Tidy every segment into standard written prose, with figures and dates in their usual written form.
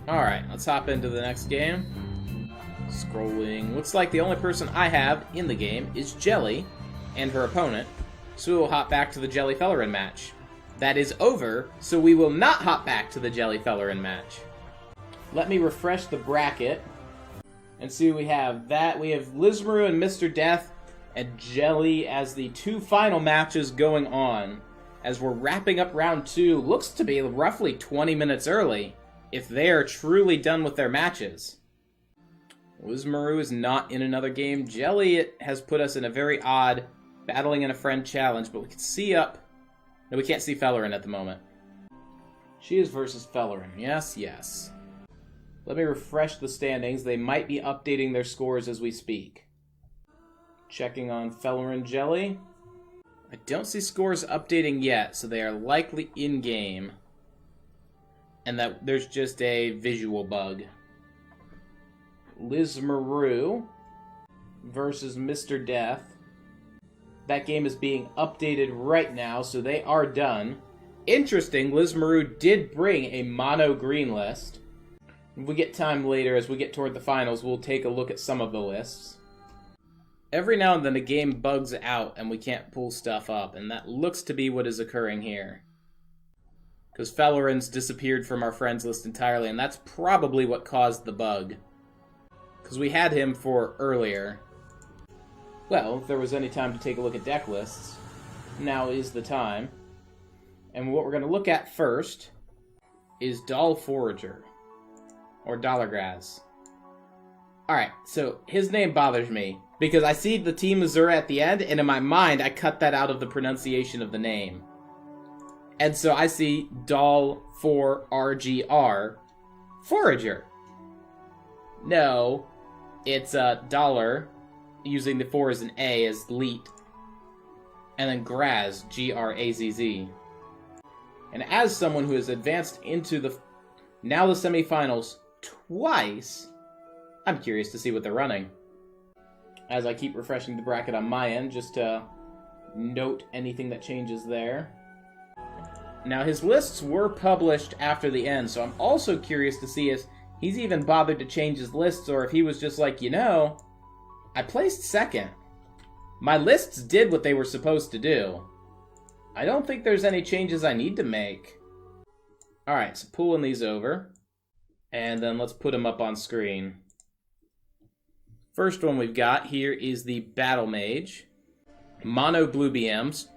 Alright, let's hop into the next game. Scrolling. Looks like the only person I have in the game is Jelly and her opponent, so we will hop back to the Jelly Fellerin match. That is over, so we will not hop back to the Jelly Fellerin match. Let me refresh the bracket and see what we have. We have Lizmaru and Mr. Death and Jelly as the two final matches going on. As we're wrapping up round 2, looks to be roughly 20 minutes early, if they are truly done with their matches. Lizmaru is not in another game. Jelly has put us in a very odd battling in a friend challenge, but we can see up. No, we can't see Fellerin at the moment. She is versus Fellerin. Yes, yes. Let me refresh the standings. They might be updating their scores as we speak. Checking on Fellerin Jelly. I don't see scores updating yet, so they are likely in-game. And that there's just a visual bug. Lizmaru versus Mr. Death. That game is being updated right now, so they are done. Interesting, Lizmaru did bring a mono green list. If we get time later, as we get toward the finals, we'll take a look at some of the lists. Every now and then a game bugs out and we can't pull stuff up, and that looks to be what is occurring here. Because Fellerin's disappeared from our friends list entirely, and that's probably what caused the bug. Because we had him for earlier. Well, if there was any time to take a look at deck lists, now is the time. And what we're going to look at first is Doll Forager. Or Dollargraz. Alright, so his name bothers me, because I see the Team Azura at the end, and in my mind, I cut that out of the pronunciation of the name. And so I see Doll for RGR Forager. No, it's a dollar, using the 4 as an A as leet, and then Graz, Grazz. And as someone who has advanced into the semifinals twice, I'm curious to see what they're running. As I keep refreshing the bracket on my end, just to note anything that changes there. Now, his lists were published after the end, so I'm also curious to see if he's even bothered to change his lists, or if he was just like, you know, I placed second. My lists did what they were supposed to do. I don't think there's any changes I need to make. Alright, so pulling these over. And then let's put them up on screen. First one we've got here is the Battle Mage. Mono Blue BMs.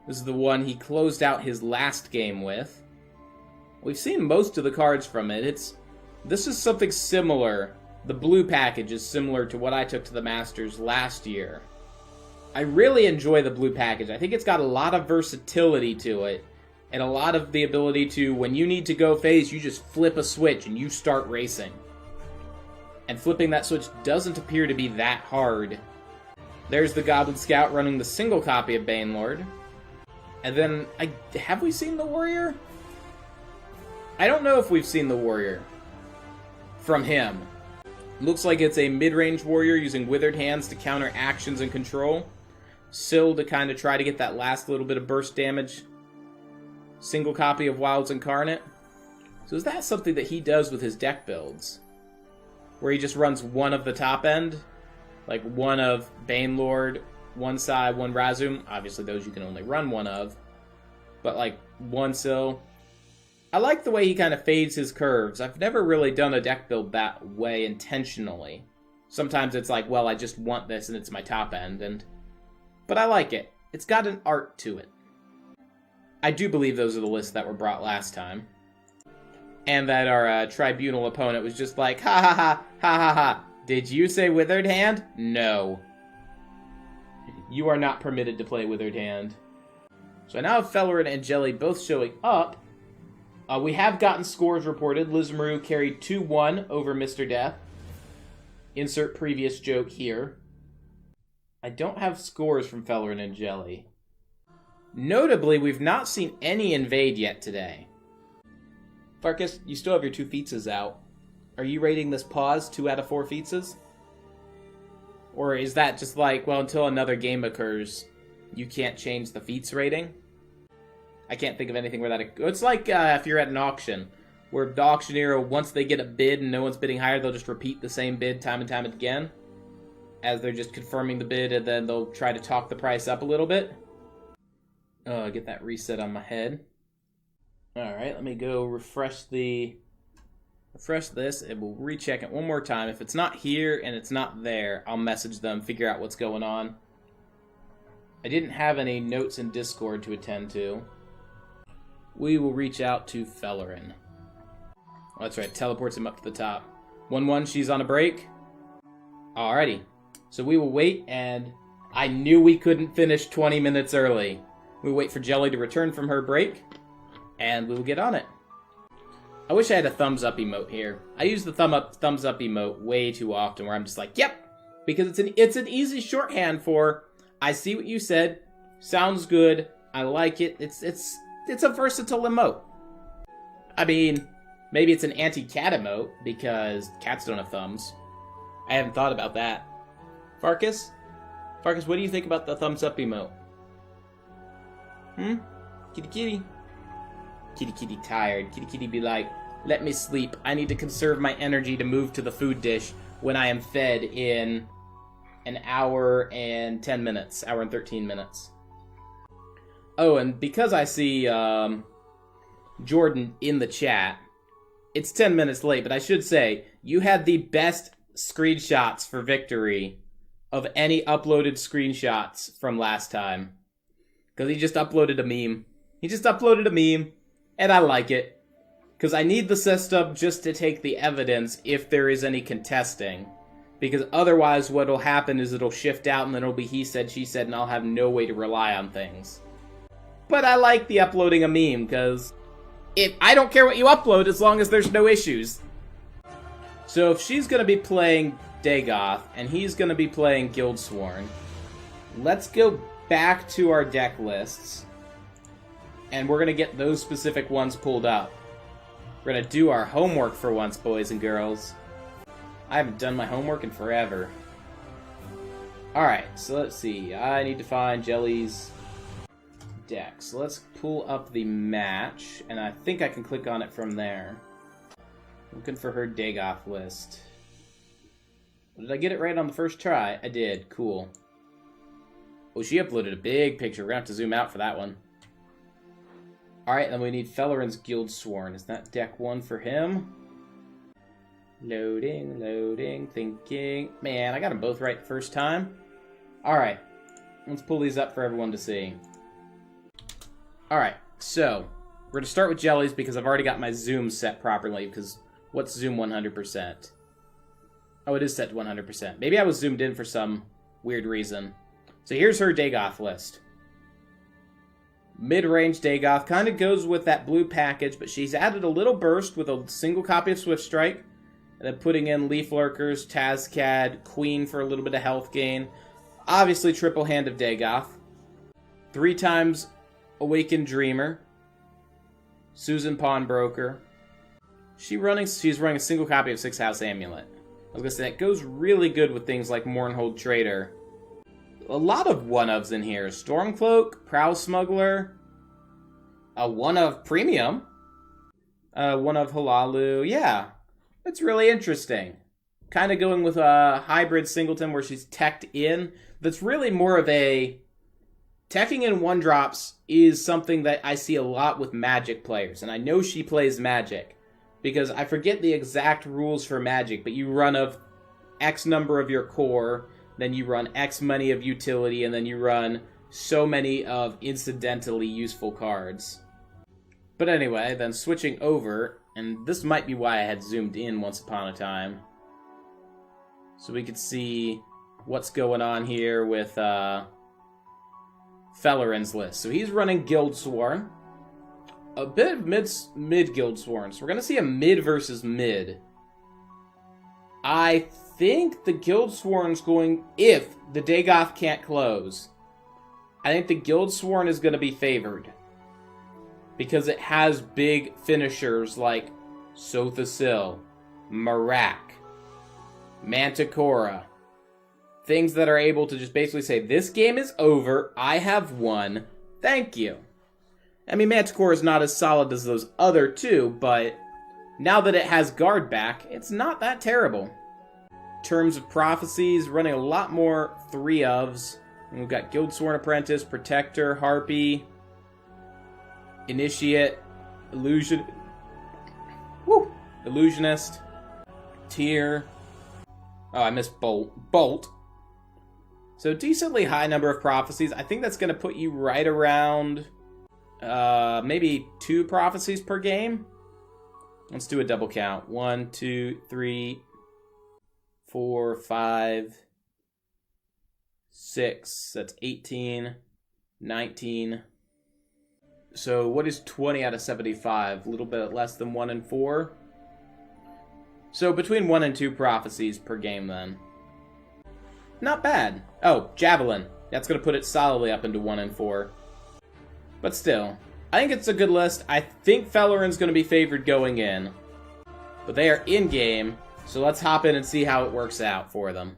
This is the one he closed out his last game with. We've seen most of the cards from it. This is something similar. The blue package is similar to what I took to the Masters last year. I really enjoy the blue package. I think it's got a lot of versatility to it. And a lot of the ability to, when you need to go phase, you just flip a switch and you start racing. And flipping that switch doesn't appear to be that hard. There's the Goblin Scout running the single copy of Banelord. And then, have we seen the Warrior? I don't know if we've seen the Warrior from him. Looks like it's a mid-range Warrior using Withered Hands to counter actions and control. Syl to kind of try to get that last little bit of burst damage. Single copy of Wilds Incarnate. So is that something that he does with his deck builds? Where he just runs one of the top end? Like one of Banelord, one side, one Razum. Obviously those you can only run one of. But like one Syl. I like the way he kind of fades his curves. I've never really done a deck build that way intentionally. Sometimes it's like, well, I just want this and it's my top end. But I like it. It's got an art to it. I do believe those are the lists that were brought last time. And that our tribunal opponent was just like, ha ha ha, ha ha ha. Did you say Withered Hand? No. You are not permitted to play Withered Hand. So I now have Fellerin and Jelly both showing up. We have gotten scores reported. Lizmaru carried 2-1 over Mr. Death. Insert previous joke here. I don't have scores from Fellerin and Jelly. Notably, we've not seen any invade yet today. Farkas, you still have your 2 featses out. Are you rating this pause 2 out of 4 featses? Or is that just like, well, until another game occurs, you can't change the feats rating? I can't think of anything where that... It's like if you're at an auction. where the auctioneer, once they get a bid and no one's bidding higher, they'll just repeat the same bid time and time again, as they're just confirming the bid, and then they'll try to talk the price up a little bit. Get that reset on my head. Alright, let me go refresh this, and we'll recheck it one more time. If it's not here and it's not there, I'll message them, figure out what's going on. I didn't have any notes in Discord to attend to. We will reach out to Fellerin. Oh, that's right, teleports him up to the top. 1-1, she's on a break. Alrighty. So we will wait, and I knew we couldn't finish 20 minutes early. We'll wait for Jelly to return from her break, and we will get on it. I wish I had a thumbs up emote here. I use the thumbs up emote way too often, where I'm just like, yep, because it's an easy shorthand for, I see what you said, sounds good, I like it. It's a versatile emote. I mean, maybe it's an anti-cat emote, because cats don't have thumbs. I haven't thought about that. Farkas, what do you think about the thumbs up emote? Kitty kitty. Kitty kitty tired. Kitty kitty be like, let me sleep. I need to conserve my energy to move to the food dish when I am fed in an hour and 10 minutes. Hour and 13 minutes. Oh, and because I see Jordan in the chat, it's 10 minutes late, but I should say, you had the best screenshots for victory of any uploaded screenshots from last time. Because he just uploaded a meme. And I like it. Because I need the system just to take the evidence if there is any contesting. Because otherwise what will happen is it'll shift out and then it'll be he said, she said, and I'll have no way to rely on things. But I like the uploading a meme, because I don't care what you upload as long as there's no issues. So if she's going to be playing Dagoth, and he's going to be playing Guildsworn, let's go back to our deck lists, and we're going to get those specific ones pulled up. We're going to do our homework for once, boys and girls. I haven't done my homework in forever. Alright, so let's see. I need to find Jelly's deck. So let's pull up the match, and I think I can click on it from there. Looking for her Dagoth list. Did I get it right on the first try? I did. Cool. Oh, she uploaded a big picture. We're going to have to zoom out for that one. Alright, then we need Fellerin's Guildsworn. Is that deck one for him? Loading, thinking. Man, I got them both right the first time. Alright, let's pull these up for everyone to see. Alright, so, we're going to start with Jellies because I've already got my zoom set properly, because what's zoom 100%? Oh, it is set to 100%. Maybe I was zoomed in for some weird reason. So here's her Dagoth list. Mid-range Dagoth kind of goes with that blue package, but she's added a little burst with a single copy of Swift Strike, and then putting in Leaf Lurkers, Tazcad, Queen for a little bit of health gain. Obviously, triple hand of Dagoth. 3 times Awakened Dreamer. Susan Pawnbroker. She's running a single copy of 6 House Amulet. I was going to say, that goes really good with things like Mournhold Trader. A lot of one-ofs in here. Stormcloak, Prowl Smuggler, a one-of Premium, one of Halalu. Yeah, it's really interesting. Kind of going with a hybrid singleton where she's teched in. That's really more of a... Teching in 1-drops is something that I see a lot with Magic players, and I know she plays Magic. Because I forget the exact rules for Magic, but you run of X number of your core, then you run X many of utility, and then you run so many of incidentally useful cards. But anyway, then switching over, and this might be why I had zoomed in once upon a time. So we could see what's going on here with Fellerin's list. So he's running Guildsworn. A bit of mid Guildsworn. So we're going to see a mid versus mid. I think the Guildsworn's going... If the Dagoth can't close, I think the Guildsworn is going to be favored. Because it has big finishers like Sothasil, Marak, Manticora. Things that are able to just basically say, this game is over, I have won, thank you. I mean, Manticora is not as solid as those other two, but now that it has guard back, it's not that terrible. Terms of prophecies, running a lot more 3-ofs. And we've got Guildsworn Apprentice, Protector, Harpy, Initiate, Illusionist, Tier. Oh, I missed Bolt. So decently high number of prophecies. I think that's going to put you right around maybe 2 prophecies per game. Let's do a double count. 1, 2, 3, 4, 5, 6. That's 18, 19. So what is 20 out of 75? A little bit less than 1 and 4. So between 1 and 2 prophecies per game then. Not bad. Oh, Javelin. That's going to put it solidly up into 1 and 4. But still, I think it's a good list. I think Felerin's going to be favored going in. But they are in-game, so let's hop in and see how it works out for them.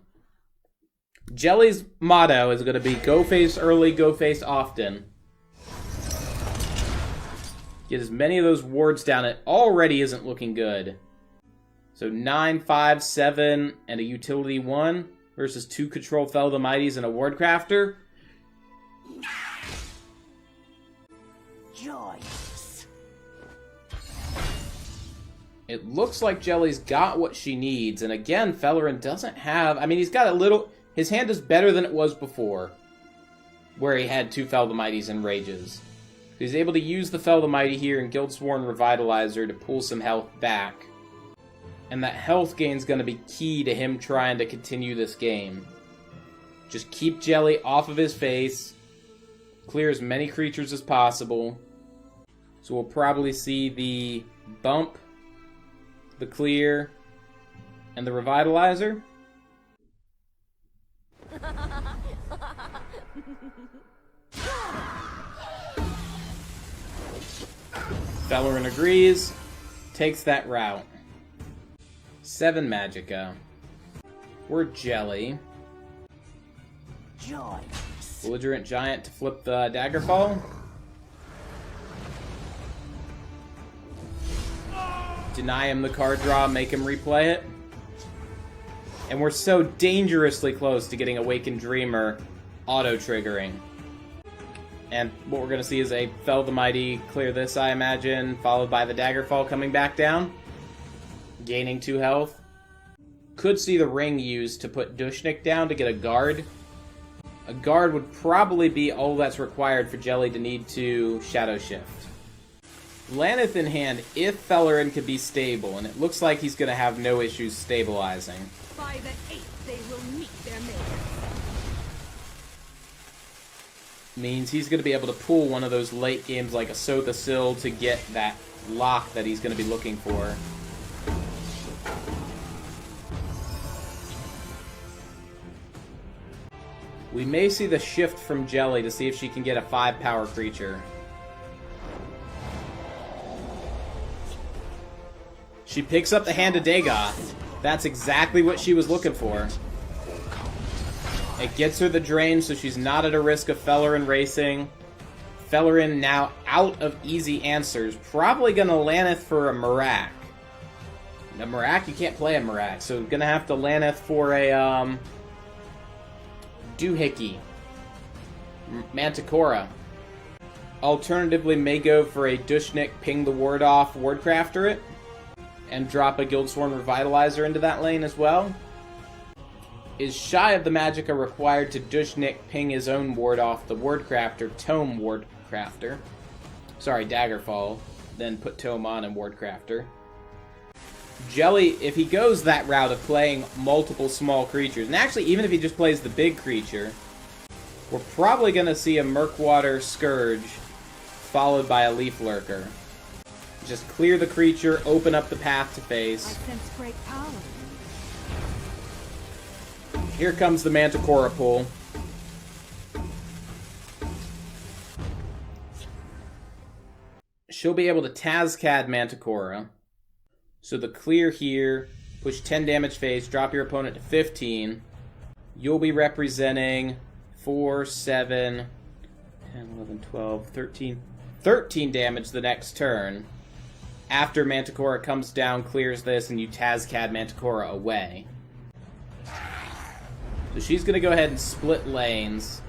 Jelly's motto is going to be go face early, go face often. Get as many of those wards down. It already isn't looking good. So 9, 5, 7, and a utility 1 versus 2 control Fel the Mighties and a ward crafter. Joyous. It looks like Jelly's got what she needs, and again, Felerin doesn't have... I mean, he's got a little... His hand is better than it was before, where he had 2 Fel the Mighties and Rages. He's able to use the Fel the Mighty here and Guildsworn Revitalizer to pull some health back. And that health gain is going to be key to him trying to continue this game. Just keep Jelly off of his face. Clear as many creatures as possible. So we'll probably see the bump, the clear, and the revitalizer. Felerin agrees, takes that route. 7 Magicka. We're Jelly. Joyous. Belligerent Giant to flip the Daggerfall. Deny him the card draw, make him replay it. And we're so dangerously close to getting Awakened Dreamer auto-triggering. And what we're going to see is a Fel the Mighty clear this, I imagine, followed by the Daggerfall coming back down. Gaining 2 health. Could see the ring used to put Dushnik down to get a guard. A guard would probably be all that's required for Jelly to need to Shadow Shift. Laneth in hand if Felerin could be stable, and it looks like he's going to have no issues stabilizing. By the 8th, they will meet their maker. Means he's going to be able to pull one of those late games like a Sotha Sil to get that lock that he's going to be looking for. We may see the shift from Jelly to see if she can get a 5-power creature. She picks up the Hand of Dagoth. That's exactly what she was looking for. It gets her the drain, so she's not at a risk of Felerin racing. Felerin now out of easy answers. Probably going to Laneth for a Marak. A Marak? You can't play a Marak, so going to have to Laneth for a, Doohickey. Manticora. Alternatively, may go for a Dushnik, ping the ward off, Wardcrafter it, and drop a Guildsworn Revitalizer into that lane as well. Is Shy of the Magicka required to Dushnik ping his own ward off the Wardcrafter, Tome Wardcrafter? Sorry, Daggerfall. Then put Tome on and Wardcrafter. Jelly, if he goes that route of playing multiple small creatures, and actually even if he just plays the big creature, we're probably going to see a Murkwater Scourge followed by a Leaf Lurker. Just clear the creature, open up the path to face. I sense great power. Here comes the Manticora pull. She'll be able to Tazcad Manticora. So the clear here, push 10 damage face, drop your opponent to 15. You'll be representing 4, 7, 10, 11, 12, 13. 13 damage the next turn. after Manticora comes down, clears this, and you Tazcad Manticora away. So she's going to go ahead and split lanes.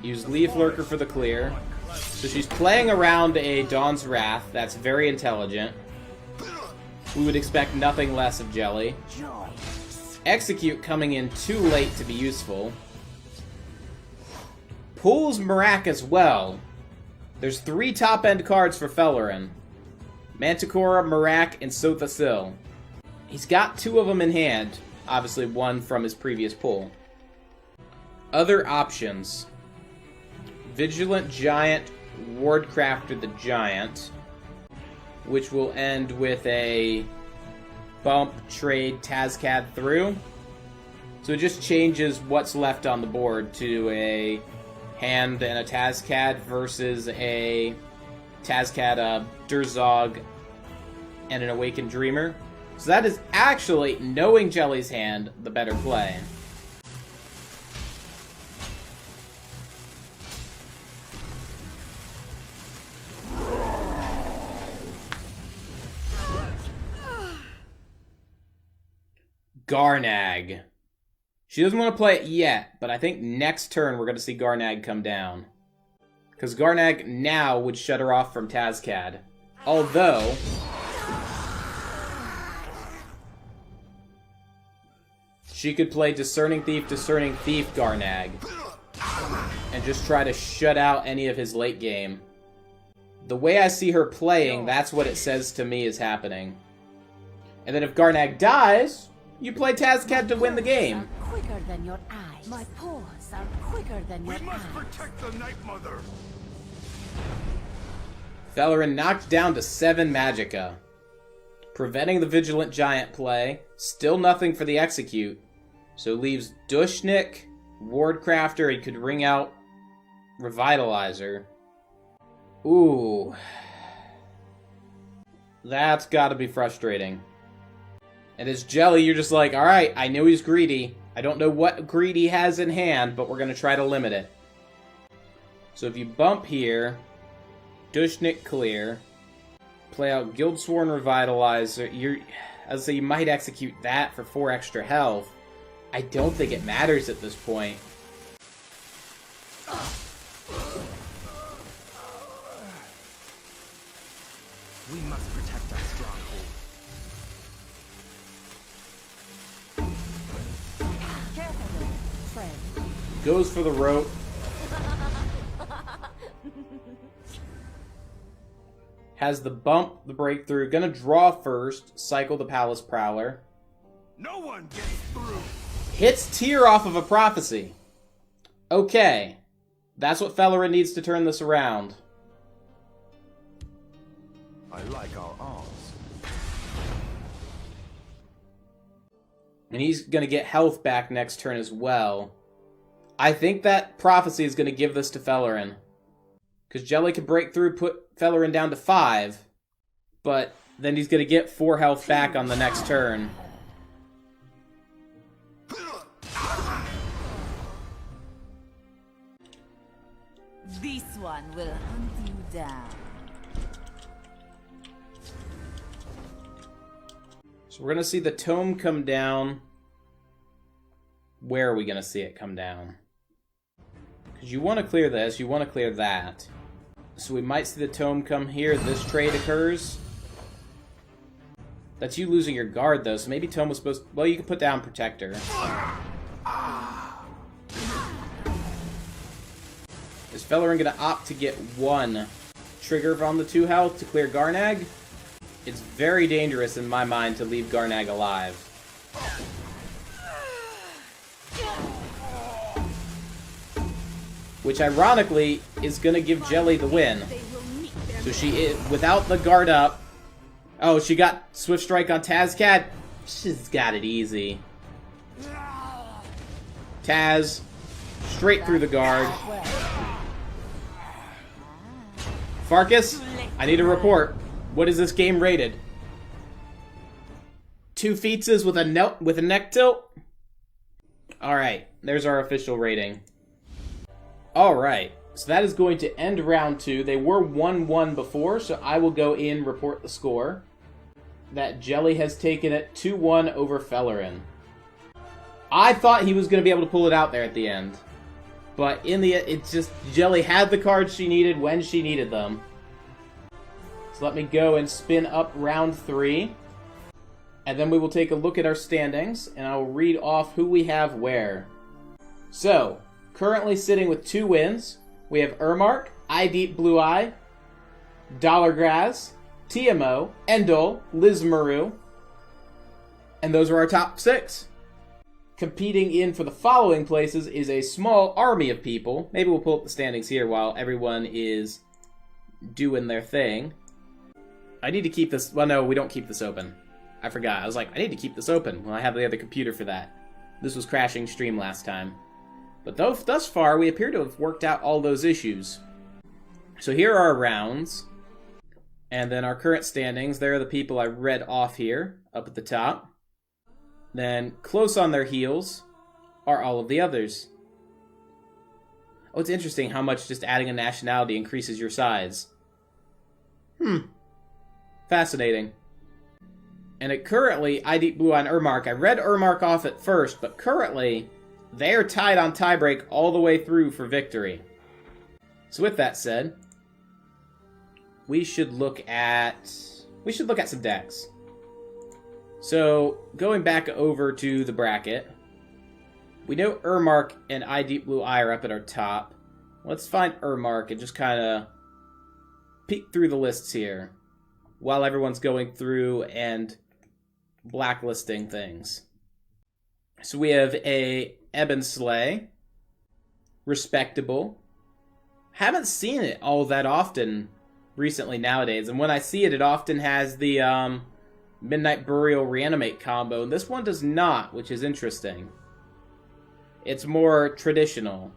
Use Leaf Lurker for the clear. So she's playing around a Dawn's Wrath. That's very intelligent. We would expect nothing less of Jelly. Execute coming in too late to be useful. Pulls Marak as well. There's 3 top-end cards for Fellerin. Manticora, Marak, and Sothasil. He's got 2 of them in hand. Obviously one from his previous pull. Other options. Vigilant Giant, Wardcrafter the Giant, which will end with a bump, trade, Tazcad through. So it just changes what's left on the board to a hand and a Tazcad versus a Tazcad, a Durzog, and an Awakened Dreamer. So that is actually, knowing Jelly's hand, the better play. Garnag. She doesn't want to play it yet, but I think next turn we're going to see Garnag come down. Because Garnag now would shut her off from Tazcad. Although she could play Discerning Thief, Garnag. And just try to shut out any of his late game. The way I see her playing, that's what it says to me is happening. And then if Garnag dies, you play Tazcad to win the game. Quicker than your eyes. My paws are quicker than your eyes. We must protect the Night Mother. Fellerin knocked down to 7 Magicka. Preventing the Vigilant Giant play. Still nothing for the Execute. So leaves Dushnik, Wardcrafter. He could ring out Revitalizer. Ooh. That's gotta be frustrating. And as Jelly, you're just like, alright, I know he's greedy. I don't know what greed he has in hand, but we're going to try to limit it. So if you bump here, Dushnik clear, play out Guildsworn Revitalizer, I'd say you might execute that for 4 extra health. I don't think it matters at this point. We must protect our stronghold. Goes for the rope. Has the bump, the breakthrough. Gonna draw first. Cycle the Palace Prowler. No one gets through. Hits Tear off of a Prophecy. Okay. That's what Fellerin needs to turn this around. I like our arms. And he's gonna get health back next turn as well. I think that Prophecy is gonna give this to Fellerin. Because Jelly can break through, put Fellerin down to 5. But then he's gonna get 4 health back on the next turn. This one will hunt you down. So we're gonna see the tome come down. Where are we gonna see it come down? Because you want to clear this, you want to clear that. So we might see the tome come here. This trade occurs. That's you losing your guard, though, so maybe tome was supposed to... Well, you can put down Protector. Is Fellerin going to opt to get 1 trigger on the 2 health to clear Garnag? It's very dangerous in my mind to leave Garnag alive. Which, ironically, is going to give Jelly the win. So she is, without the guard up... Oh, she got Swift Strike on Tazcad? She's got it easy. Taz, straight through the guard. Farkas, I need a report. What is this game rated? 2 feetses with a neck tilt? Alright, there's our official rating. Alright, So that is going to end round 2. They were 1-1 before, so I will go in, report the score. That Jelly has taken it 2-1 over Fellerin. I thought he was going to be able to pull it out there at the end. But in the end, it's just Jelly had the cards she needed when she needed them. So let me go and spin up round 3. And then we will take a look at our standings, and I will read off who we have where. So, currently sitting with 2 wins, we have Ermark, Deep Blue Eye, Dollargraz, TMO, Endol, Liz Maru, and those are our top 6. Competing in for the following places is a small army of people. Maybe we'll pull up the standings here while everyone is doing their thing. I need to keep this... Well, no, we don't keep this open. I forgot. I was like, I need to keep this open when I have the other computer for that. This was crashing stream last time. But thus far, we appear to have worked out all those issues. So here are our rounds. And then our current standings. There are the people I read off here, up at the top. Then, close on their heels are all of the others. Oh, it's interesting how much just adding a nationality increases your size. Fascinating. And currently, Deep Blue Eye and Ermark. I read Ermark off at first, but currently, they are tied on tiebreak all the way through for victory. So with that said, we should look at some decks. So, going back over to the bracket, we know Ermark and Deep Blue Eye are up at our top. Let's find Ermark and just kind of peek through the lists here while everyone's going through and blacklisting things. So we have a Ebon Slay, respectable. Haven't seen it all that often recently nowadays, and when I see it, it often has the Midnight Burial Reanimate combo, and this one does not, which is interesting. It's more traditional.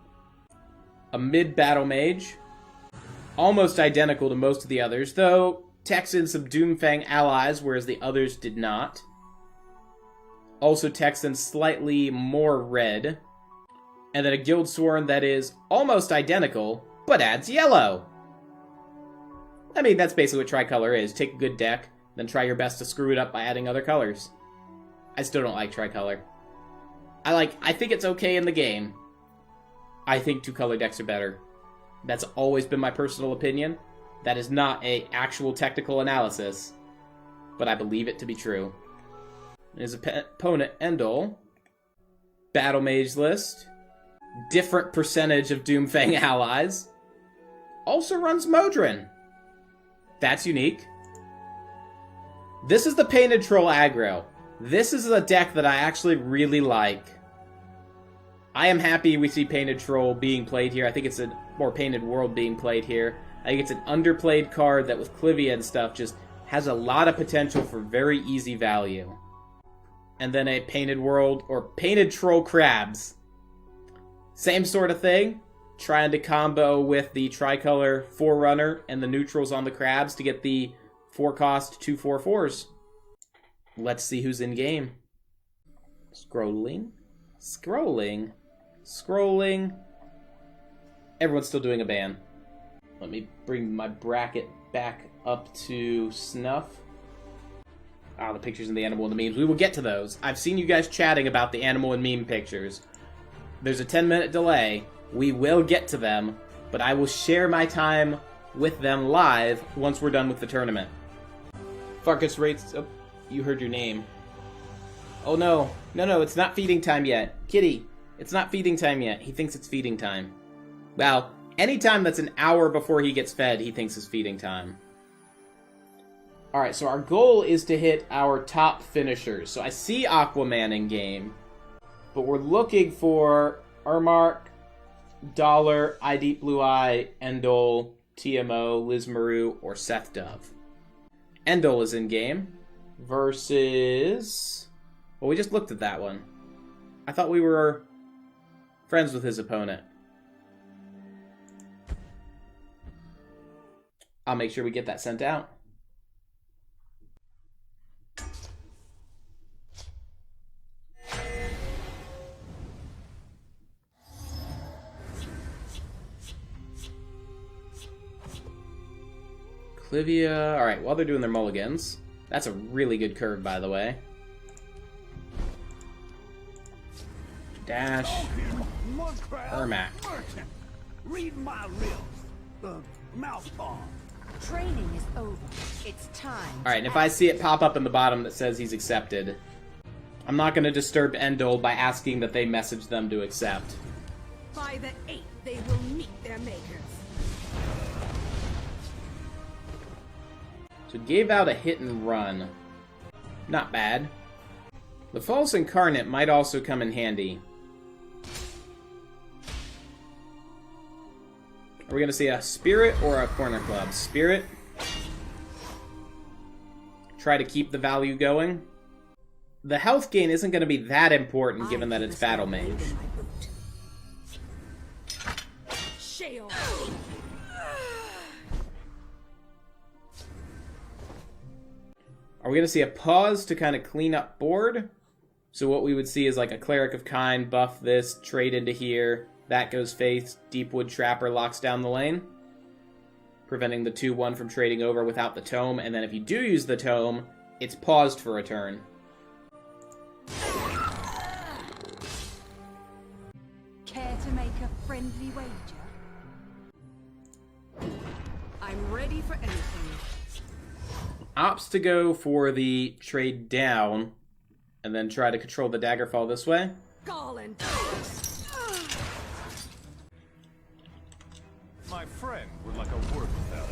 A mid-battle mage, almost identical to most of the others, though techs in some Doomfang allies, whereas the others did not. Also techs in slightly more red. And then a Guildsworn that is almost identical, but adds yellow. I mean, that's basically what Tricolor is. Take a good deck, then try your best to screw it up by adding other colors. I still don't like Tricolor. I think it's okay in the game. I think 2-color decks are better. That's always been my personal opinion. That is not an actual technical analysis, but I believe it to be true. His opponent, Endol. Battle Mage list. Different percentage of Doomfang allies. Also runs Modron. That's unique. This is the Painted Troll aggro. This is a deck that I actually really like. I am happy we see Painted Troll being played here. I think it's a more Painted World being played here. I think it's an underplayed card that with Clivia and stuff just has a lot of potential for very easy value. And then a Painted World or Painted Troll Crabs. Same sort of thing. Trying to combo with the Tricolor Forerunner and the neutrals on the Crabs to get the 4-cost 2/4/4s. Let's see who's in game. Scrolling. Everyone's still doing a ban. Let me bring my bracket back up to snuff. The pictures and the animal and the memes. We will get to those. I've seen you guys chatting about the animal and meme pictures. There's a 10-minute delay. We will get to them, but I will share my time with them live once we're done with the tournament. Farkas rates... Oh, you heard your name. Oh no. No, it's not feeding time yet. Kitty, it's not feeding time yet. He thinks it's feeding time. Well, anytime that's an hour before he gets fed, he thinks is feeding time. Alright, so our goal is to hit our top finishers. So I see Aquaman in game, but we're looking for Ermark, Dollar, Deep Blue Eye, Endol, TMO, Liz Maru, or Seth Dove. Endol is in game versus... Well, we just looked at that one. I thought we were friends with his opponent. I'll make sure we get that sent out. Clivia. Alright, while they're doing their mulligans. That's a really good curve, by the way. Dash. Ermac. Read my riddles. Mouthful. Training is over. It's time. Alright, and if I see it pop up in the bottom that says he's accepted, I'm not going to disturb Endol by asking that they message them to accept. By the 8th, they will meet their makers. So it gave out a hit and run. Not bad. The False Incarnate might also come in handy. Are we going to see a Spirit or a Corner Club? Spirit. Try to keep the value going. The health gain isn't going to be that important given that it's Battle Mage. Sheol. Are we going to see a pause to kind of clean up board? So what we would see is like a Cleric of Kind, buff this, trade into here. That goes face, Deepwood Trapper locks down the lane, preventing the 2-1 from trading over without the tome, and then if you do use the tome, it's paused for a turn. Care to make a friendly wager? I'm ready for anything. Opts to go for the trade down, and then try to control the Daggerfall this way. Gall and My friend would like a word with them.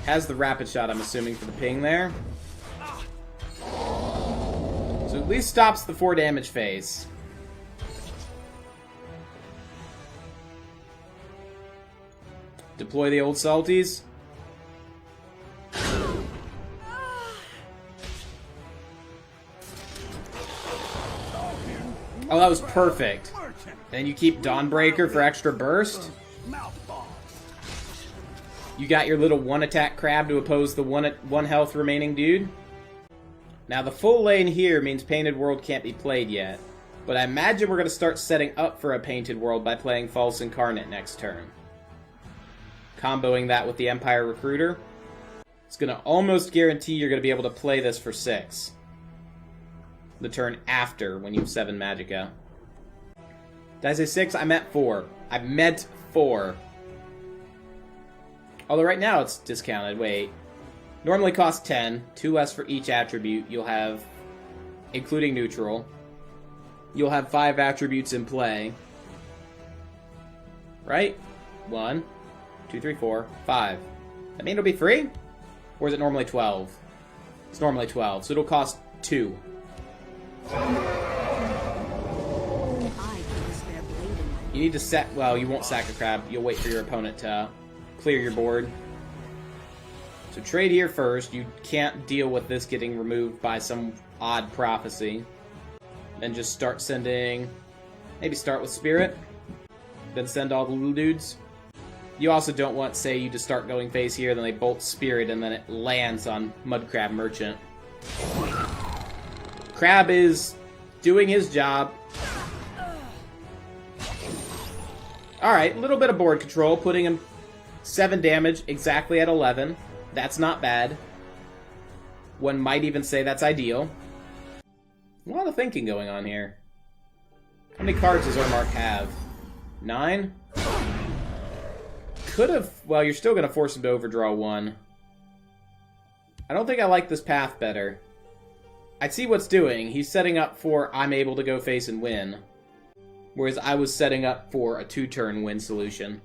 Has the Rapid Shot, I'm assuming, for the ping there. So at least stops the 4 damage phase. Deploy the old salties. Oh, that was perfect. Then you keep Dawnbreaker for extra burst. You got your little 1-attack crab to oppose the 1 health remaining dude. Now the full lane here means Painted World can't be played yet. But I imagine we're going to start setting up for a Painted World by playing False Incarnate next turn. Comboing that with the Empire Recruiter. It's going to almost guarantee you're going to be able to play this for 6. The turn after when you have 7 Magicka. Did I say 6? I meant 4. I meant 4. Although right now it's discounted. Wait. Normally costs 10. 2 less for each attribute. You'll have, including neutral, you'll have 5 attributes in play. Right? 1, 2, 3, 4, 5. That mean it'll be free? Or is it normally 12? It's normally 12, so it'll cost 2. You need to set... Well, you won't sack a crab. You'll wait for your opponent to clear your board. So trade here first. You can't deal with this getting removed by some odd prophecy. Then just start sending... Maybe start with Spirit. Then send all the little dudes. You also don't want, say, you just start going face here, then they bolt Spirit, and then it lands on Mudcrab Merchant. Crab is doing his job. Alright, a little bit of board control, putting him 7 damage exactly at 11. That's not bad. One might even say that's ideal. A lot of thinking going on here. How many cards does Ormark have? 9? Could have... Well, you're still going to force him to overdraw 1. I don't think I like this path better. I see what's doing. He's setting up for I'm able to go face and win. Whereas I was setting up for a 2-turn win solution.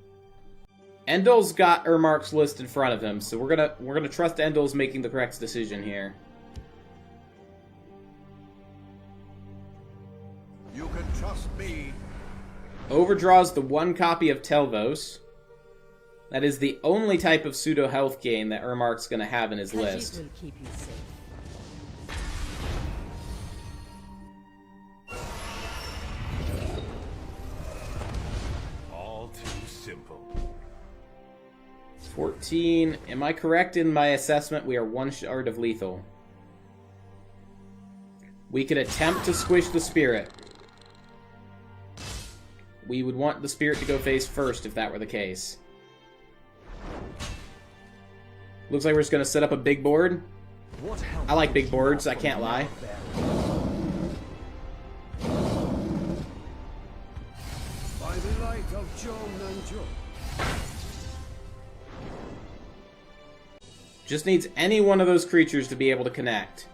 Endol's got Ermark's list in front of him, so we're gonna trust Endol's making the correct decision here. You can trust me. Overdraws the 1 copy of Telvos. That is the only type of pseudo health gain that Ermark's gonna have in his list. Will keep you safe. All too simple. 14. Am I correct in my assessment? We are 1 shard of lethal. We could attempt to squish the Spirit. We would want the Spirit to go face first if that were the case. Looks like we're just gonna set up a big board. What help I like big boards, I can't lie. by the light of Jom and Jom. Just needs any one of those creatures to be able to connect.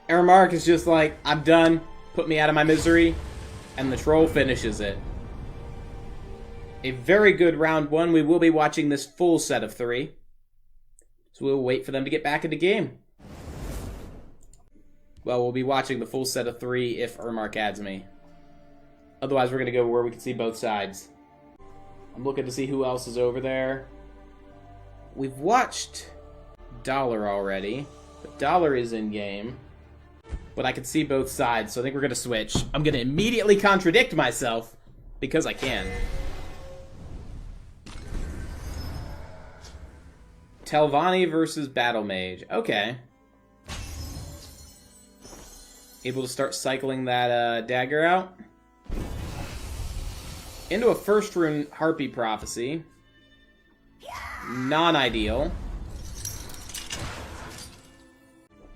Aramark is just like, I'm done, put me out of my misery, and the troll finishes it. A very good round one. We will be watching this full set of 3. So we'll wait for them to get back into game. Well, we'll be watching the full set of 3 if Aramark adds me. Otherwise, we're going to go where we can see both sides. I'm looking to see who else is over there. We've watched Dollar already, but Dollar is in game. But I can see both sides, so I think we're going to switch. I'm going to immediately contradict myself, because I can. Telvanni versus Battle Mage. Okay. Able to start cycling that dagger out. Into a first rune Harpy Prophecy. Non-ideal.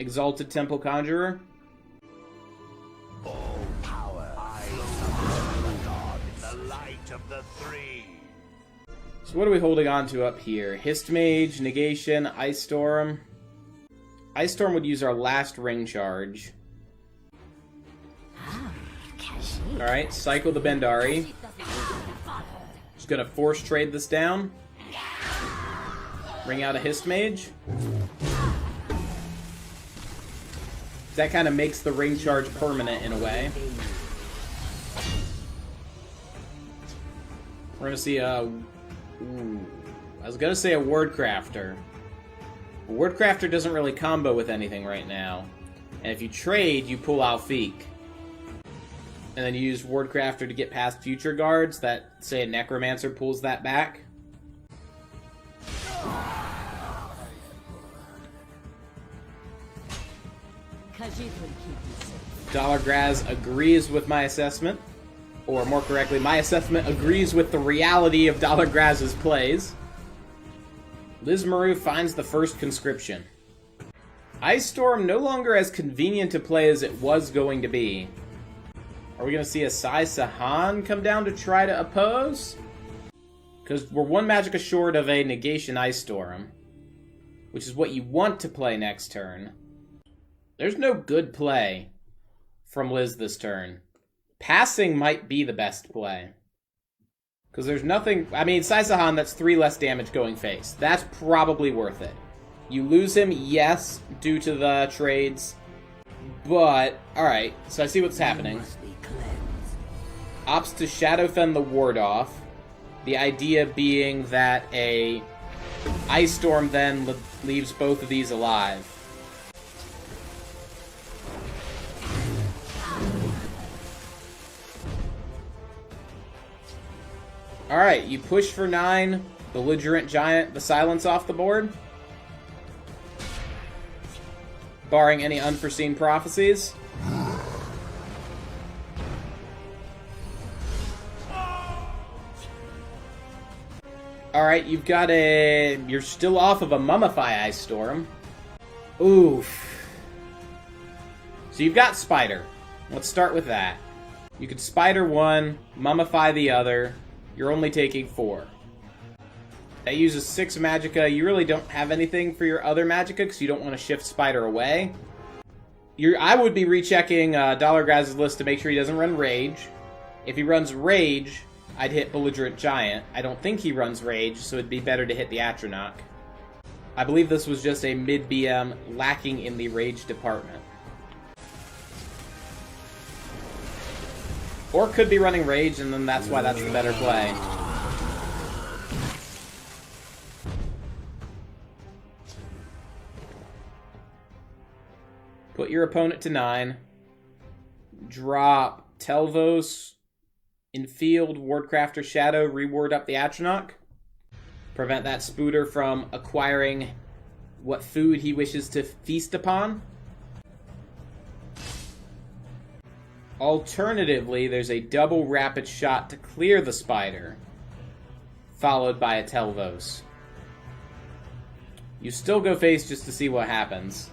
Exalted Temple Conjurer. All power. I am the god in the light of the 3. So what are we holding on to up here? Hist Mage, Negation, Ice Storm. Ice Storm would use our last ring charge. Alright, cycle the Bendari. Just gonna force trade this down. Ring out a Hist Mage. That kind of makes the ring charge permanent in a way. We're gonna see a... Ooh, I was gonna say a Wordcrafter. A Wordcrafter doesn't really combo with anything right now. And if you trade, you pull out Feek. And then you use Wordcrafter to get past future guards that, say, a Necromancer pulls that back. Dollar Graz agrees with my assessment. Or more correctly, my assessment agrees with the reality of Dollar Graz's plays. Liz Maru finds the first conscription. Ice Storm no longer as convenient to play as it was going to be. Are we going to see a Sai Sahan come down to try to oppose? Because we're one Magicka short of a Negation Ice Storm. Which is what you want to play next turn. There's no good play from Liz this turn. Passing might be the best play. Because there's nothing... I mean, Sai Sahan, that's 3 less damage going face. That's probably worth it. You lose him, yes, due to the trades. But, alright, so I see what's happening. Opts to Shadowfen the ward off. The idea being that a Ice Storm then leaves both of these alive. Alright, you push for 9, Belligerent Giant, the silence off the board. Barring any unforeseen prophecies. Alright, you've got a... You're still off of a Mummify Ice Storm. Oof. So you've got Spider. Let's start with that. You could Spider 1, Mummify the other. You're only taking 4. That uses 6 Magicka. You really don't have anything for your other Magicka because you don't want to shift Spider away. I would be rechecking Dollar Graz's list to make sure he doesn't run Rage. If he runs Rage, I'd hit Belligerent Giant. I don't think he runs Rage, so it'd be better to hit the Atronach. I believe this was just a mid-BM lacking in the Rage department. Or could be running Rage, and then that's why that's the better play. Put your opponent to 9. Drop Telvos, Infield, Wardcrafter Shadow, reward up the Atronach. Prevent that Spooter from acquiring what food he wishes to feast upon. Alternatively, there's a double rapid shot to clear the Spider, followed by a Telvos. You still go face just to see what happens.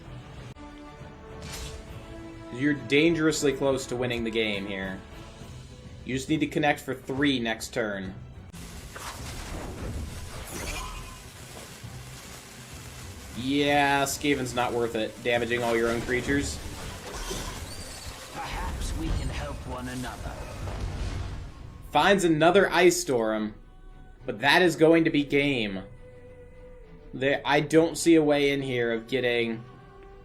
You're dangerously close to winning the game here. You just need to connect for 3 next turn. Yeah, Skaven's not worth it, damaging all your own creatures. Perhaps we can help one another. Finds another Ice Storm, but that is going to be game. I don't see a way in here of getting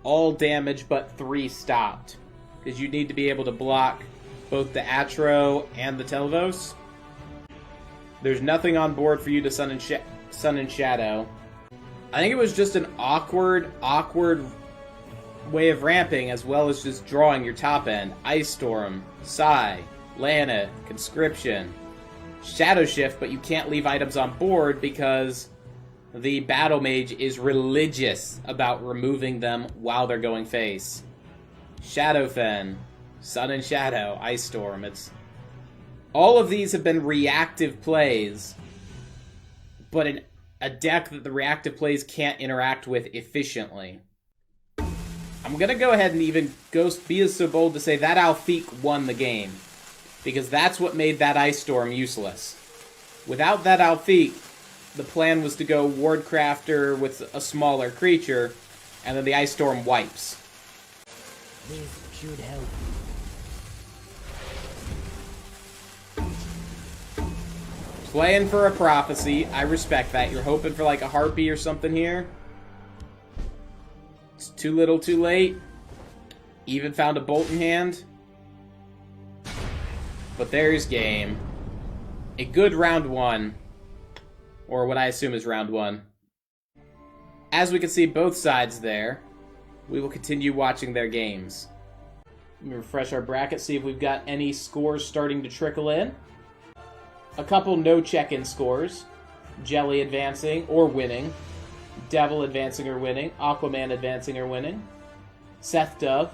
all damage but 3 stopped, because you need to be able to block both the Atro and the Telvos. There's nothing on board for you to Sun and Shadow. I think it was just an awkward way of ramping, as well as just drawing your top end. Ice Storm, Psy, Lana, Conscription, Shadow Shift, but you can't leave items on board because the Battle Mage is religious about removing them while they're going face. Shadowfen, Sun and Shadow, Ice Storm. All of these have been reactive plays, but a deck that the reactive plays can't interact with efficiently. I'm going to go ahead and even be so bold to say that Alfiq won the game, because that's what made that Ice Storm useless. Without that Alfiq, the plan was to go Wardcrafter with a smaller creature, and then the Ice Storm wipes. This should help. Playing for a Prophecy. I respect that. You're hoping for like a Harpy or something here. It's too little too late. Even found a Bolt in hand. But there's game. A good round 1. Or what I assume is round 1. As we can see both sides there, we will continue watching their games. Let me refresh our bracket, see if we've got any scores starting to trickle in. A couple no check-in scores. Jelly advancing or winning. Devil advancing or winning. Aquaman advancing or winning. Seth Dove.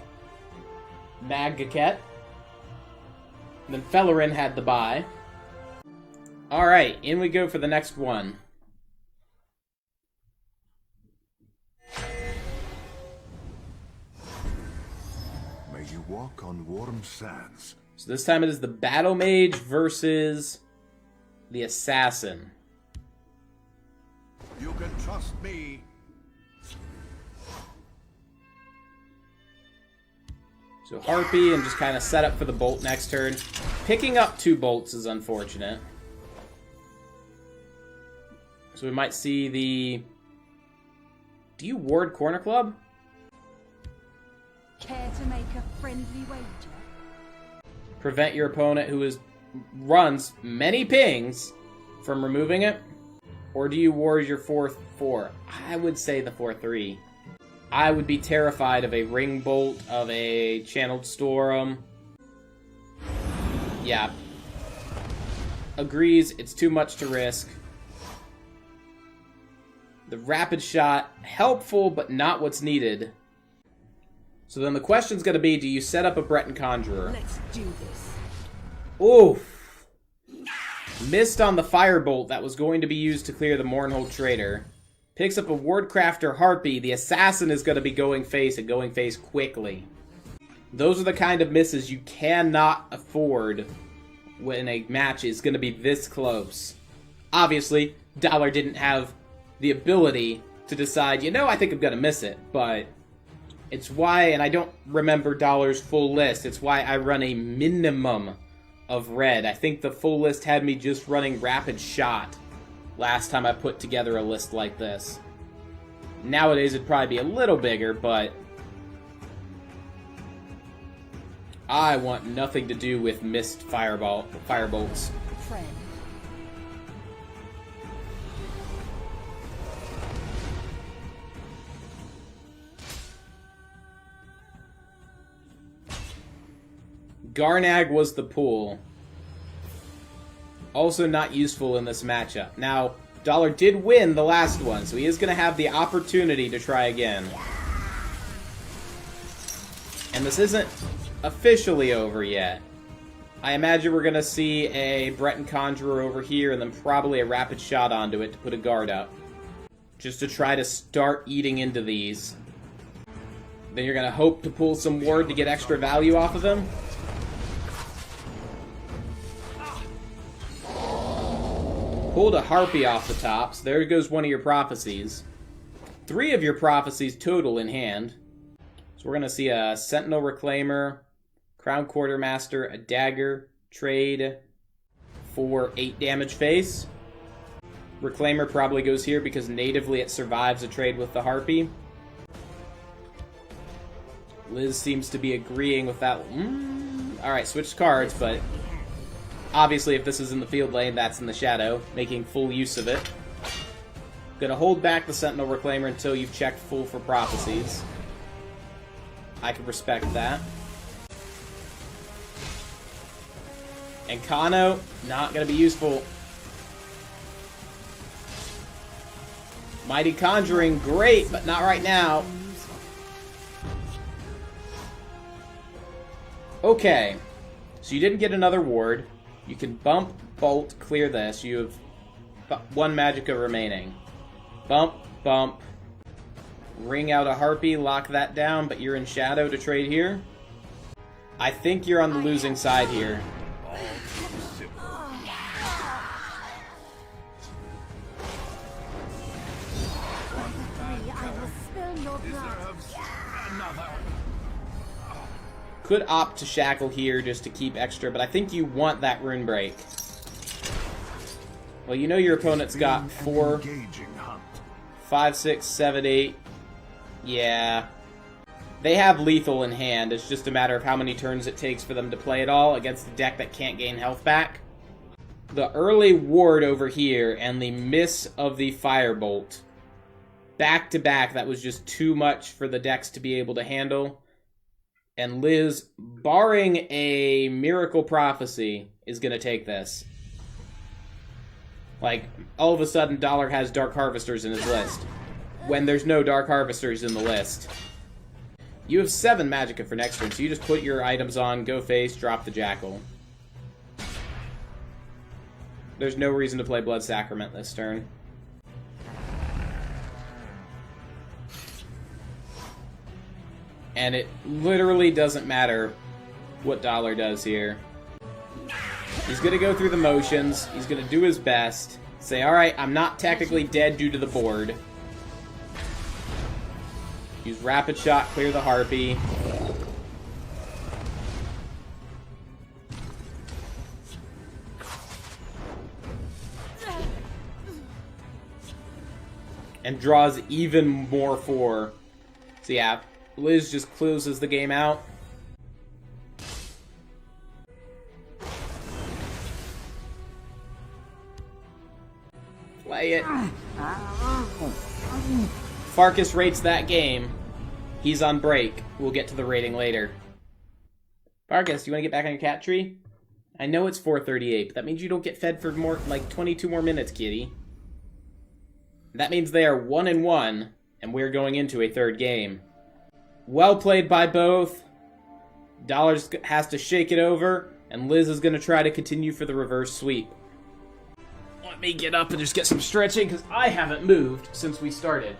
Mag Gaket. And then Fellerin had the bye. Alright, in we go for the next one. May you walk on warm sands. So this time it is the Battle Mage versus the Assassin. You can trust me. So Harpy and just kind of set up for the Bolt next turn. Picking up 2 Bolts is unfortunate. So we might see the... Do you ward Corner Club? Care to make a friendly wager? Prevent your opponent who runs many pings from removing it? Or do you ward your 4/4? I would say the 4/3. I would be terrified of a Ring Bolt, of a Channeled Storm. Yeah. Agrees, it's too much to risk. The Rapid Shot, helpful, but not what's needed. So then the question's going to be, do you set up a Breton Conjurer? Let's do this. Oof. Missed on the Firebolt that was going to be used to clear the Mournhold Trader. Picks up a Wardcrafter Harpy. The Assassin is going to be going face, and going face quickly. Those are the kind of misses you cannot afford when a match is going to be this close. Obviously, Dollar didn't have the ability to decide, I think I'm going to miss it, but it's why, and I don't remember Dollar's full list, it's why I run a minimum of red. I think the full list had me just running Rapid Shot last time I put together a list like this. Nowadays it'd probably be a little bigger, but I want nothing to do with missed firebolts. Friend. Garnag was the pool. Also not useful in this matchup. Now, Dollar did win the last one, so he is going to have the opportunity to try again. And this isn't officially over yet. I imagine we're going to see a Breton Conjurer over here, and then probably a Rapid Shot onto it to put a guard up. just to try to start eating into these. Then you're going to hope to pull some ward to get extra value off of them. Pulled a Harpy off the top, so there goes one of your prophecies. 3 of your prophecies total in hand. So we're going to see a Sentinel Reclaimer, Crown Quartermaster, a Dagger, trade for 8 damage face. Reclaimer probably goes here because natively it survives a trade with the Harpy. Liz seems to be agreeing with that. Alright, switch cards, but obviously if this is in the field lane, that's in the shadow, making full use of it. Gonna hold back the Sentinel Reclaimer until you've checked full for prophecies. I can respect that. And Kano, not gonna be useful. Mighty Conjuring, great, but not right now. Okay, so you didn't get another ward. You can bump, bolt, clear this. You have 1 Magicka remaining. Bump, bump. Ring out a Harpy, lock that down, but you're in shadow to trade here. I think you're on the losing side here. Could opt to shackle here just to keep extra, but I think you want that rune break. Well, you know your opponent's got 4, 5, 6, 7, 8. Yeah. They have lethal in hand. It's just a matter of how many turns it takes for them to play it all against a deck that can't gain health back. The early ward over here and the miss of the firebolt. Back to back, that was just too much for the decks to be able to handle. And Liz, barring a Miracle Prophecy, is going to take this. Like, all of a sudden, Dollar has Dark Harvesters in his list, when there's no Dark Harvesters in the list. You have 7 Magicka for next turn, so you just put your items on, go face, drop the Jackal. There's no reason to play Blood Sacrament this turn. And it literally doesn't matter what Dollar does here. He's going to go through the motions. He's going to do his best. Say, alright, I'm not technically dead due to the board. Use Rapid Shot, clear the Harpy. And draws even more 4. So yeah, Liz just closes the game out. Play it. Farkas rates that game. He's on break. We'll get to the rating later. Farkas, you want to get back on your cat tree? I know it's 4:38, but that means you don't get fed for more, like 22 more minutes, kitty. That means they are 1-1, and we're going into a 3rd game. Well played by both. Dollars has to shake it over, and Liz is going to try to continue for the reverse sweep. Let me get up and just get some stretching, because I haven't moved since we started.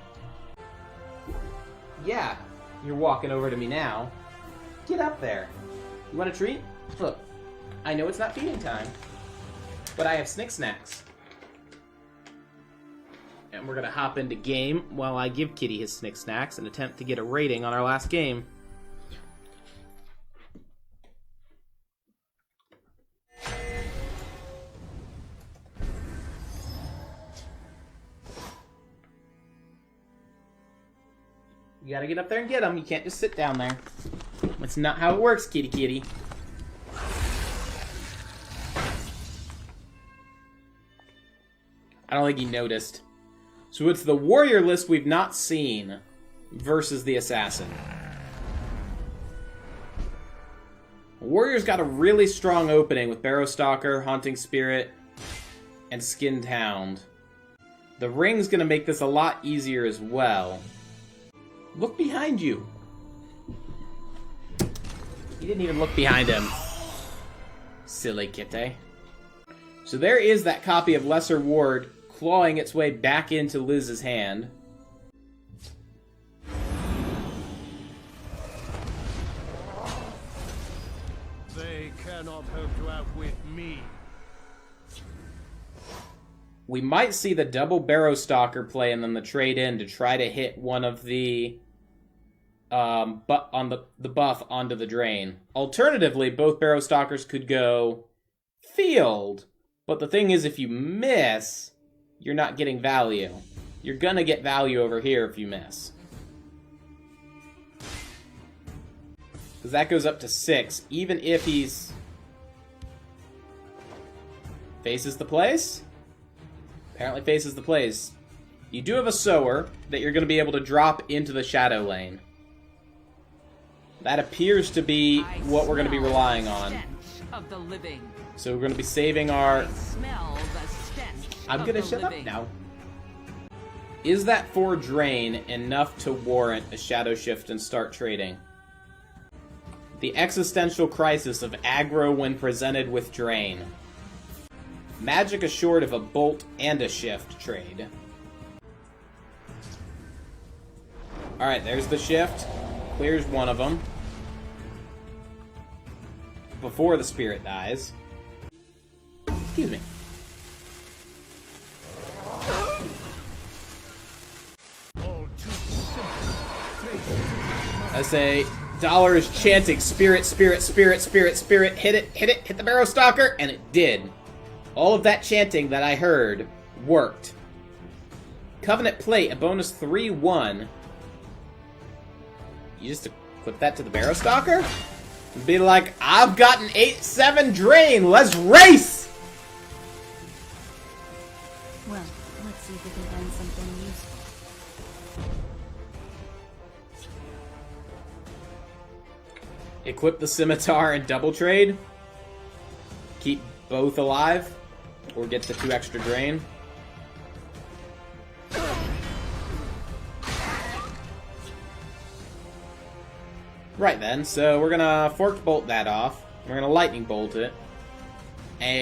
Yeah, you're walking over to me now. Get up there. You want a treat? Look, I know it's not feeding time, but I have Snick Snacks. And we're going to hop into game while I give Kitty his Snick Snacks and attempt to get a rating on our last game. You gotta get up there and get them. You can't just sit down there. That's not how it works, kitty kitty. I don't think he noticed. So it's the warrior list we've not seen versus the assassin. Warrior's got a really strong opening with Barrowstalker, Haunting Spirit, and Skinned Hound. The ring's gonna make this a lot easier as well. Look behind you. He didn't even look behind him. Silly kitty. So there is that copy of Lesser Ward clawing its way back into Liz's hand. They cannot hope to outwit me. We might see the double Barrow Stalker play and then the trade in to try to hit one of the but on the buff onto the drain. Alternatively, both Barrow Stalkers could go field, but the thing is, if you miss, you're not getting value. You're gonna get value over here if you miss. Because that goes up to 6, even if he's... faces the place? Apparently faces the place. You do have a sower that you're going to be able to drop into the shadow lane. That appears to be what we're going to be relying on. Of the living. So we're going to be saving our... Smell the stench. I'm going to shut up now. Is that 4 drain enough to warrant a shadow shift and start trading? The existential crisis of aggro when presented with drain. Magic assured of a bolt and a shift trade. Alright, there's the shift. Clears one of them. Before the spirit dies. Excuse me. I say, Dollar is chanting, spirit, spirit, spirit, spirit, spirit, hit it, hit the Barrow Stalker, and it did. All of that chanting that I heard worked. Covenant Plate, a bonus 3-1. You just equip that to the Barrow Stalker? And be like, I've got an 8-7 drain, let's race! Well, let's see if we can find something useful. Equip the Scimitar and double trade. Keep both alive. Or get the 2 extra drain. Right then, so we're gonna Forked Bolt that off. We're gonna Lightning Bolt it. And...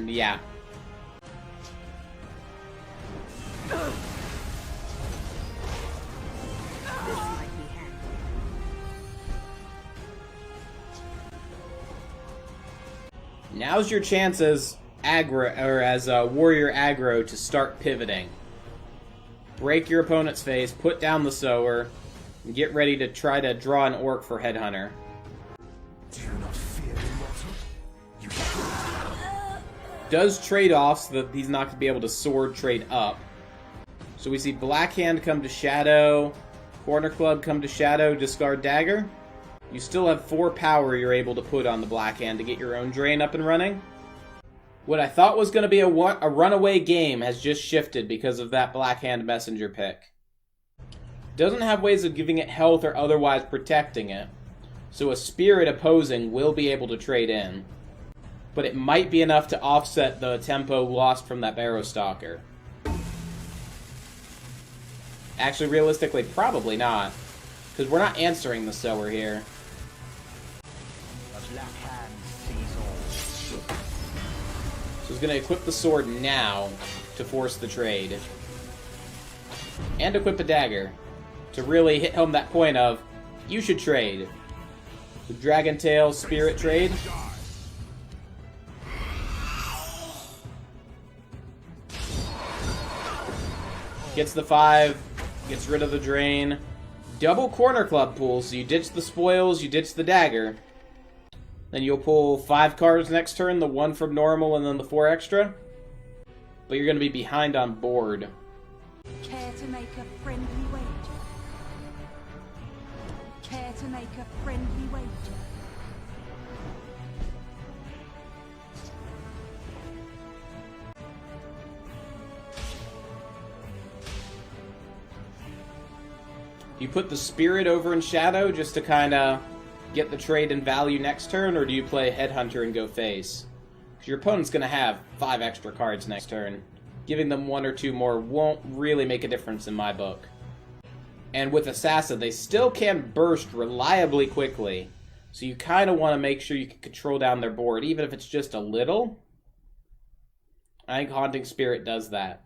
yeah. Now's your chance as aggro, or as a warrior aggro, to start pivoting. Break your opponent's face, put down the sower, and get ready to try to draw an orc for Headhunter. Do you not fear immortal? You Does trade off so that he's not going to be able to sword trade up. So we see Black Hand come to Shadow, Corner Club come to Shadow, discard Dagger. You still have 4 power you're able to put on the Black Hand to get your own drain up and running. What I thought was going to be a runaway game has just shifted because of that Black Hand Messenger pick. Doesn't have ways of giving it health or otherwise protecting it, so a Spirit opposing will be able to trade in. But it might be enough to offset the tempo lost from that Barrow Stalker. Actually, realistically, probably not, because we're not answering the sower here. The Black Hand sees all. So he's going to equip the sword now to force the trade. And equip a dagger to really hit home that point of, you should trade. The Dragon Tail Spirit trade. Gets the 5, gets rid of the drain. Double Corner Club pool, so you ditch the spoils, you ditch the dagger. Then you'll pull 5 cards next turn, the 1 from normal and then the 4 extra. But you're going to be behind on board. Care to make a friendly wager? Care to make a friendly wager? You put the Spirit over in Shadow just to kind of get the trade and value next turn, or do you play Headhunter and go face? Because your opponent's going to have 5 extra cards next turn. Giving them 1 or 2 more won't really make a difference in my book. And with Assassin, they still can burst reliably quickly, so you kind of want to make sure you can control down their board, even if it's just a little. I think Haunting Spirit does that.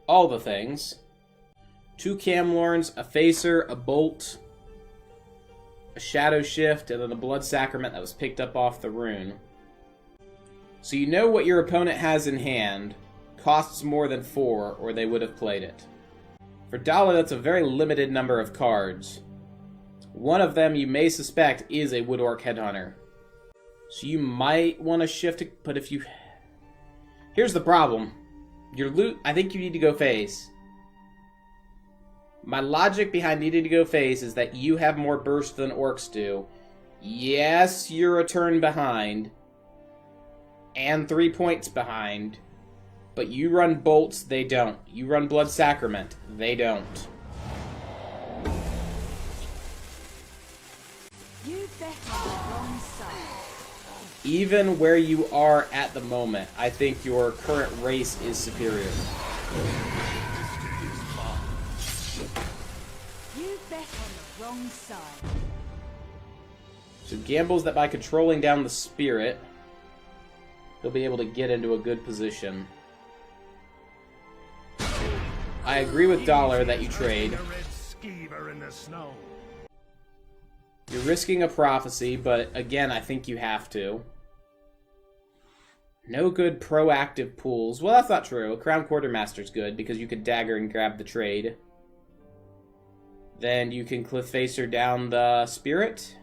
All the things. 2 Camlorns, a Facer, a Bolt, a Shadow Shift, and then a Blood Sacrament that was picked up off the rune. So you know what your opponent has in hand. Costs more than 4, or they would have played it. For $1, that's a very limited number of cards. One of them you may suspect is a Wood Orc Headhunter. So you might want to shift it, but if you... Here's the problem. Your loot, I think you need to go face. My logic behind needing to go face is that you have more burst than orcs do. Yes, you're a turn behind. And 3 points behind. But you run bolts, they don't. You run Blood Sacrament, they don't. You bet on the wrong side. Even where you are at the moment, I think your current race is superior. You bet on the wrong side. So gambles that by controlling down the spirit, he'll be able to get into a good position. I agree with Dollar that you trade. You're risking a prophecy, but again, I think you have to. No good proactive pools. Well, that's not true. A Crown Quartermaster's good because you could dagger and grab the trade. Then you can Cliff Facer down the spirit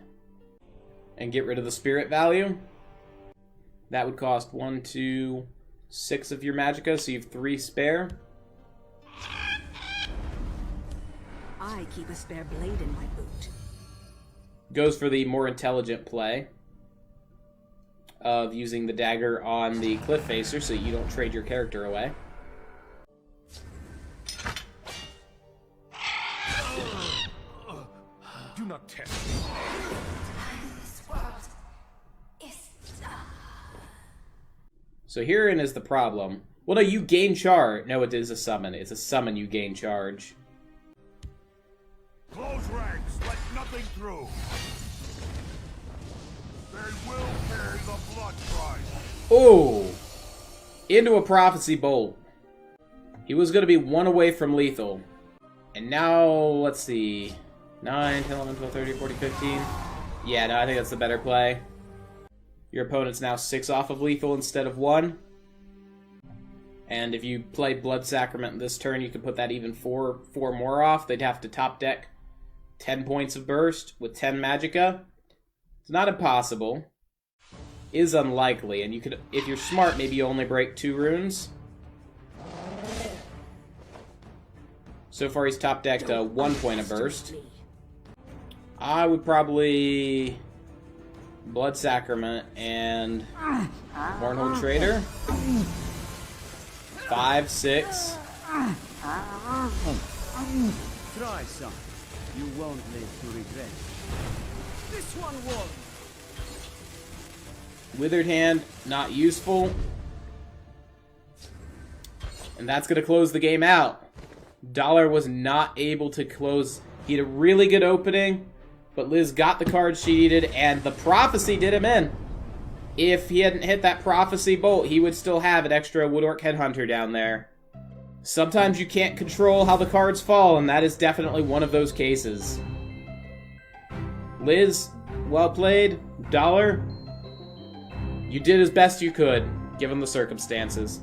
and get rid of the spirit value. That would cost 1, 2, 6 of your magicka, so you have 3 spare. I keep a spare blade in my boot. Goes for the more intelligent play of using the dagger on the Cliff Facer so you don't trade your character away. Do not test me. So herein is the problem. Well, no, you gain charge. No, it is a summon. It's a summon you gain charge. Close ranks, let nothing through. They will carry the blood price. Oh! Into a Prophecy Bolt. He was going to be 1 away from lethal. And now, let's see. 9, 10, 11, 12, 13, 14, 15. Yeah, no, I think that's the better play. Your opponent's now 6 off of lethal instead of 1. And if you play Blood Sacrament this turn, you can put that even 4 more off. They'd have to top deck 10 points of burst with 10 magicka. It's not impossible. Is unlikely, and you could, if you're smart, maybe you only break 2 runes. So far he's top decked 1 point of burst. I would probably Blood Sacrament and Hornhold Trader. 5, 6. Try some. You won't live to regret. This one won't. Withered Hand, not useful. And that's going to close the game out. Dollar was not able to close. He had a really good opening, but Liz got the card she needed, and the Prophecy did him in. If he hadn't hit that Prophecy Bolt, he would still have an extra Wood Orc Headhunter down there. Sometimes you can't control how the cards fall, and that is definitely one of those cases. Liz, well played. Dollar, you did as best you could, given the circumstances.